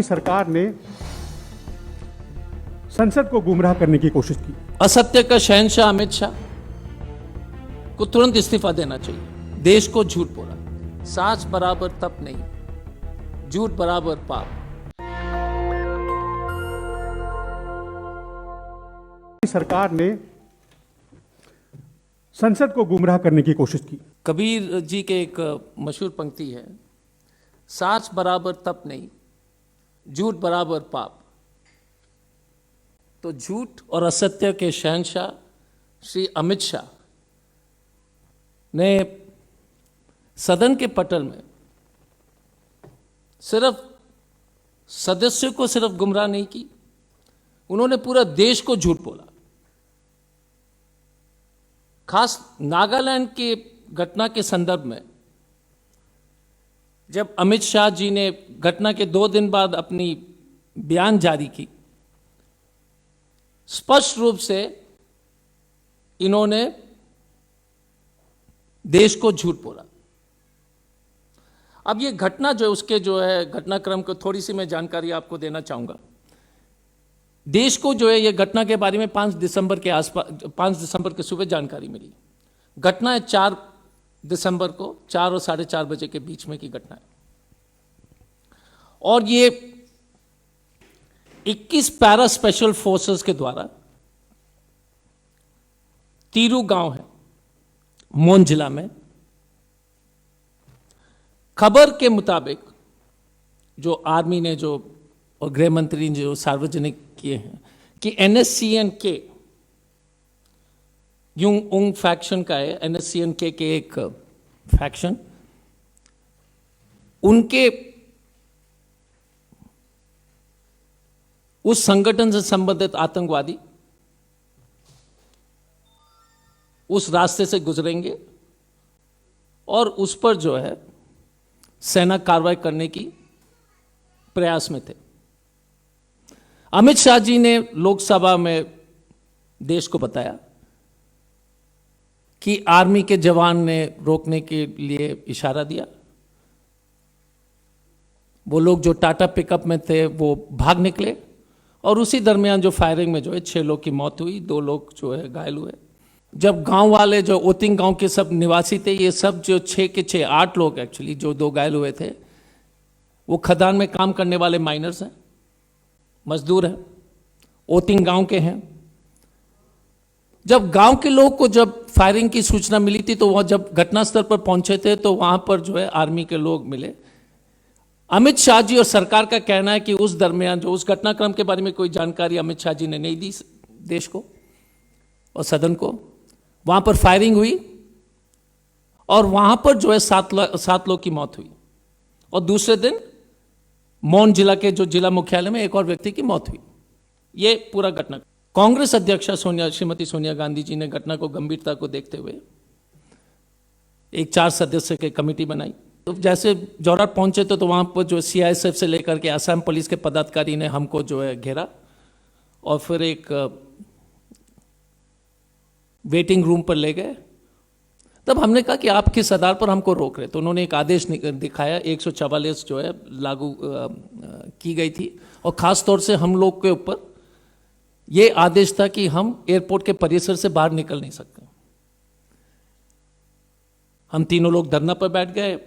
सरकार ने संसद को गुमराह करने की कोशिश की। असत्य का शहंशाह अमित शाह को तुरंत इस्तीफा देना चाहिए। देश को झूठ बोला, साच बराबर तप नहीं, झूठ बराबर पाप। सरकार ने संसद को गुमराह करने की कोशिश की। कबीर जी के एक मशहूर पंक्ति है, साच बराबर तप नहीं, झूठ बराबर पाप। तो झूठ और असत्य के शहंशाह श्री अमित शाह ने सदन के पटल में सिर्फ सदस्यों को सिर्फ गुमराह नहीं की, उन्होंने पूरा देश को झूठ बोला। खास नागालैंड के घटना के संदर्भ में जब अमित शाह जी ने घटना के 2 दिन बाद अपनी बयान जारी की, स्पष्ट रूप से इन्होंने देश को झूठ बोला। अब ये घटना जो है, उसके जो है घटनाक्रम को थोड़ी सी मैं जानकारी आपको देना चाहूंगा। देश को जो है ये घटना के बारे में 5 दिसंबर के आसपास, 5 दिसंबर के सुबह जानकारी मिली। घटना है 4 दिसंबर को 4 और 4:30 बजे के बीच में की घटना है। और ये 21 पैरा स्पेशल फोर्सेस के द्वारा तीरू गांव है मोन जिला में, खबर के मुताबिक जो आर्मी ने जो और गृह मंत्री ने जो सार्वजनिक किए हैं कि NSCN के यूंग उंग फैक्शन का है, NSCN के एक फैक्शन, उनके उस संगठन से संबंधित आतंकवादी उस रास्ते से गुजरेंगे और उस पर जो है सेना कार्रवाई करने की प्रयास में थे। अमित शाह जी ने लोकसभा में देश को बताया कि आर्मी के जवान ने रोकने के लिए इशारा दिया। वो लोग जो टाटा पिकअप में थे वो भाग निकले और उसी दरमियान जो फायरिंग में जो है 6 लोग की मौत हुई, 2 लोग जो है घायल हुए। जब गांव वाले जो ओतिंग गांव के सब निवासी थे, ये सब जो 6 के 6 8 लोग एक्चुअली जो 2 घायल हुए थे, वो खदान में काम करने वाले माइनर्स हैं, मजदूर हैं, ओतिंग गांव के हैं। जब गांव के लोग को जब फायरिंग की सूचना मिली थी तो वह जब घटनास्थल पर पहुंचे थे तो वहां पर जो है आर्मी के लोग मिले। अमित शाह जी और सरकार का कहना है कि उस दरमियान जो उस घटनाक्रम के बारे में कोई जानकारी अमित शाह जी ने नहीं दी देश को और सदन को। वहां पर फायरिंग हुई और वहां पर जो है 7 लोग की मौत हुई और दूसरे दिन मौन जिला के जो जिला मुख्यालय में एक और व्यक्ति की मौत हुई। ये पूरा घटना। कांग्रेस अध्यक्षा श्रीमती सोनिया गांधी जी ने घटना को गंभीरता को देखते हुए एक 4 सदस्य की कमेटी बनाई। तो जैसे जोरहाट पहुंचे तो वहां पर जो CISF से लेकर के असम पुलिस के पदाधिकारी ने हमको जो है घेरा और फिर एक वेटिंग रूम पर ले गए। तब हमने कहा कि आप किस आधार पर हमको रोक रहे, तो उन्होंने एक आदेश दिखाया, 144 जो है लागू की गई थी और खास तौर से हम लोग के ऊपर ये आदेश था कि हम एयरपोर्ट के परिसर से बाहर निकल नहीं सकते। हम तीनों लोग धरना पर बैठ गए।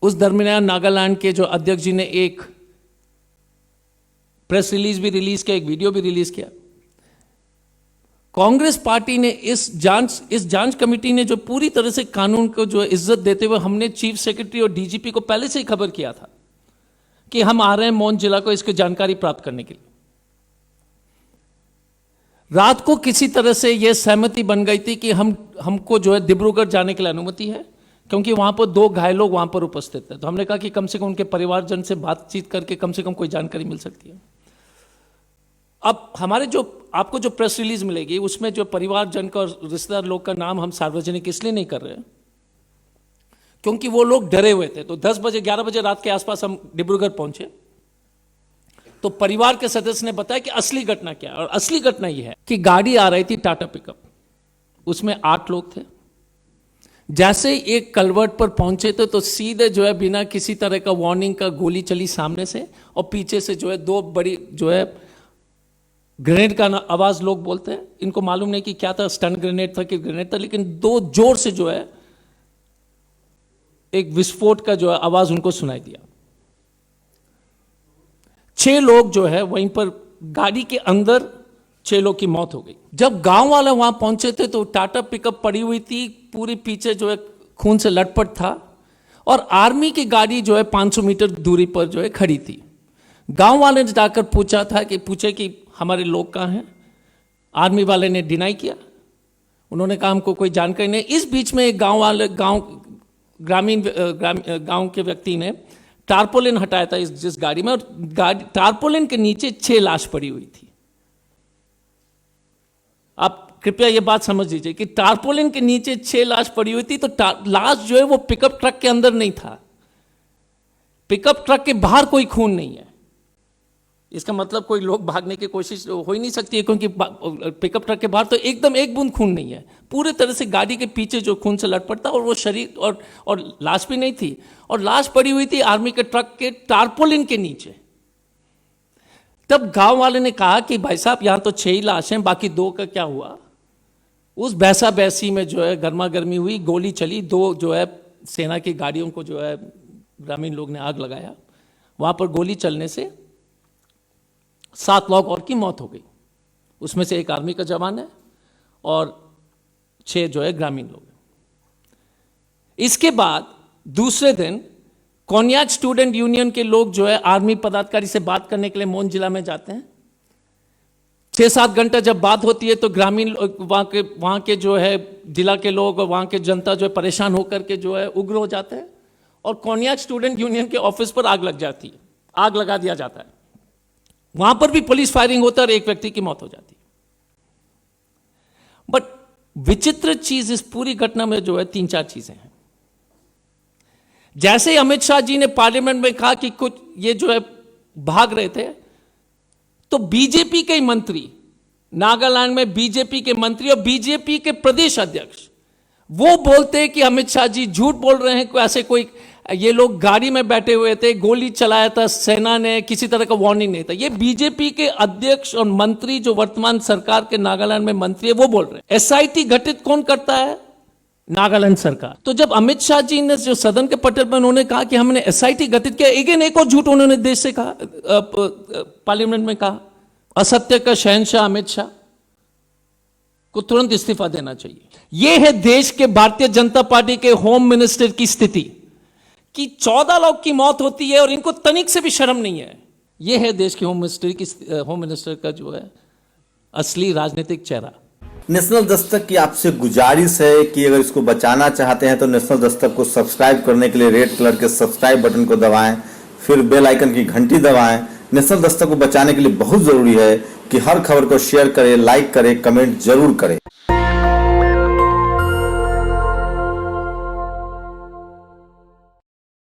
उस दरमियान नागालैंड के जो अध्यक्ष जी ने एक प्रेस रिलीज भी रिलीज किया, एक वीडियो भी रिलीज किया। कांग्रेस पार्टी ने इस जांच कमेटी ने जो पूरी तरह से कानून को जो इज्जत देते हुए, हमने चीफ सेक्रेटरी और DGP को पहले से ही खबर किया था कि हम आ रहे हैं मौन जिला को इसकी जानकारी प्राप्त करने के लिए। रात को किसी तरह से यह सहमति बन गई थी कि हमको जो है डिब्रूगढ़ जाने के लिए अनुमति है, क्योंकि वहां पर 2 घायल लोग वहां पर उपस्थित थे। तो हमने कहा कि कम से कम उनके परिवारजन से बातचीत करके कम से कम कोई जानकारी मिल सकती है। अब हमारे जो आपको जो प्रेस रिलीज मिलेगी उसमें जो परिवारजन का और रिश्तेदार लोग का नाम हम सार्वजनिक इसलिए नहीं कर रहे हैं क्योंकि वो लोग डरे हुए थे। तो 10 बजे 11 बजे रात के आसपास हम डिब्रूगढ़ पहुंचे तो परिवार के सदस्य ने बताया कि असली घटना क्या है। और असली घटना यह है कि गाड़ी आ रही थी टाटा पिकअप, उसमें 8 लोग थे, जैसे एक कलवर्ट पर पहुंचे थे तो सीधे जो है बिना किसी तरह का वार्निंग का गोली चली सामने से, और पीछे से जो है दो बड़ी जो है ग्रेनेड का आवाज लोग बोलते हैं, इनको मालूम नहीं कि क्या था, स्टन ग्रेनेड था कि ग्रेनेड था, लेकिन दो जोर से जो है एक विस्फोट का जो है आवाज उनको सुनाई दिया। 6 लोग जो है वहीं पर गाड़ी के अंदर 6 लोग की मौत हो गई। जब गांव वाले वहां पहुंचे थे तो टाटा पिकअप पड़ी हुई थी, पूरी पीछे जो है खून से लटपट था, और आर्मी की गाड़ी जो है 500 मीटर दूरी पर जो है खड़ी थी। गांव वाले ने जाकर पूछे कि हमारे लोग कहाँ हैं। आर्मी वाले ने डिनाई किया, उन्होंने कहा हमको कोई जानकारी नहीं। इस बीच में एक ग्रामीण गांव के व्यक्ति ने टारपोलिन हटाया था जिस गाड़ी में, और टारपोलिन के नीचे 6 लाश पड़ी हुई थी। आप कृपया ये बात समझ लीजिए कि टारपोलिन के नीचे 6 लाश पड़ी हुई थी, तो लाश जो है वो पिकअप ट्रक के अंदर नहीं था, पिकअप ट्रक के बाहर कोई खून नहीं है। इसका मतलब कोई लोग भागने की कोशिश हो ही नहीं सकती है, क्योंकि पिकअप ट्रक के बाहर तो एकदम एक बूंद खून नहीं है, पूरे तरह से गाड़ी के पीछे जो खून से लटपट था, और वो शरीर और लाश भी नहीं थी, और लाश पड़ी हुई थी आर्मी के ट्रक के टारपोलिन के नीचे। तब गांव वाले ने कहा कि भाई साहब यहां तो 6 ही लाश हैं, बाकी 2 का क्या हुआ। उस बैसा बैसी में जो है गर्मा गर्मी हुई, गोली चली, 2 जो है सेना की गाड़ियों को जो है ग्रामीण लोग ने आग लगाया। वहां पर गोली चलने से 7 लोग और की मौत हो गई, उसमें से 1 आर्मी का जवान है और 6 जो है ग्रामीण लोग। इसके बाद दूसरे दिन कोन्याक स्टूडेंट यूनियन के लोग जो है आर्मी पदाधिकारी से बात करने के लिए मोन जिला में जाते हैं। 6-7 घंटा जब बात होती है तो ग्रामीण वहां के जो है जिला के लोग और वहां के जनता जो है परेशान होकर के जो है उग्र हो जाते हैं, और कोन्याक स्टूडेंट यूनियन के ऑफिस पर आग लग जाती है, आग लगा दिया जाता है। वहां पर भी पुलिस फायरिंग होता है और एक व्यक्ति की मौत हो जाती है। बट विचित्र चीज इस पूरी घटना में जो है 3-4 चीजें हैं। जैसे ही अमित शाह जी ने पार्लियामेंट में कहा कि कुछ ये जो है भाग रहे थे, तो बीजेपी के मंत्री, नागालैंड में बीजेपी के मंत्री और बीजेपी के प्रदेश अध्यक्ष वो बोलते हैं कि अमित शाह जी झूठ बोल रहे हैं, ऐसे कोई ये लोग गाड़ी में बैठे हुए थे, गोली चलाया था सेना ने, किसी तरह का वार्निंग नहीं था। ये बीजेपी के अध्यक्ष और मंत्री जो वर्तमान सरकार के नागालैंड में मंत्री है वो बोल रहे हैं। एसआईटी गठित कौन करता है? नागालैंड सरकार। तो जब अमित शाह जी ने जो सदन के पटल पर उन्होंने कहा कि हमने एसआईटी गठित किया, एक और झूठ उन्होंने देश से कहा, पार्लियामेंट में कहा। असत्य का शहंशाह अमित शाह को तुरंत इस्तीफा देना चाहिए। यह है देश के भारतीय जनता पार्टी के होम मिनिस्टर की स्थिति कि 14 लोग की मौत होती है और इनको तनिक से भी शर्म नहीं है। यह है देश के होम मिनिस्टर का जो है असली राजनीतिक चेहरा। नेशनल दस्तक की आपसे गुजारिश है कि अगर इसको बचाना चाहते हैं तो नेशनल दस्तक को सब्सक्राइब करने के लिए रेड कलर के सब्सक्राइब बटन को दबाएं, फिर बेल आइकन की घंटी दबाएं। नेशनल दस्तक को बचाने के लिए बहुत जरूरी है कि हर खबर को शेयर करें, लाइक करें, कमेंट जरूर करें।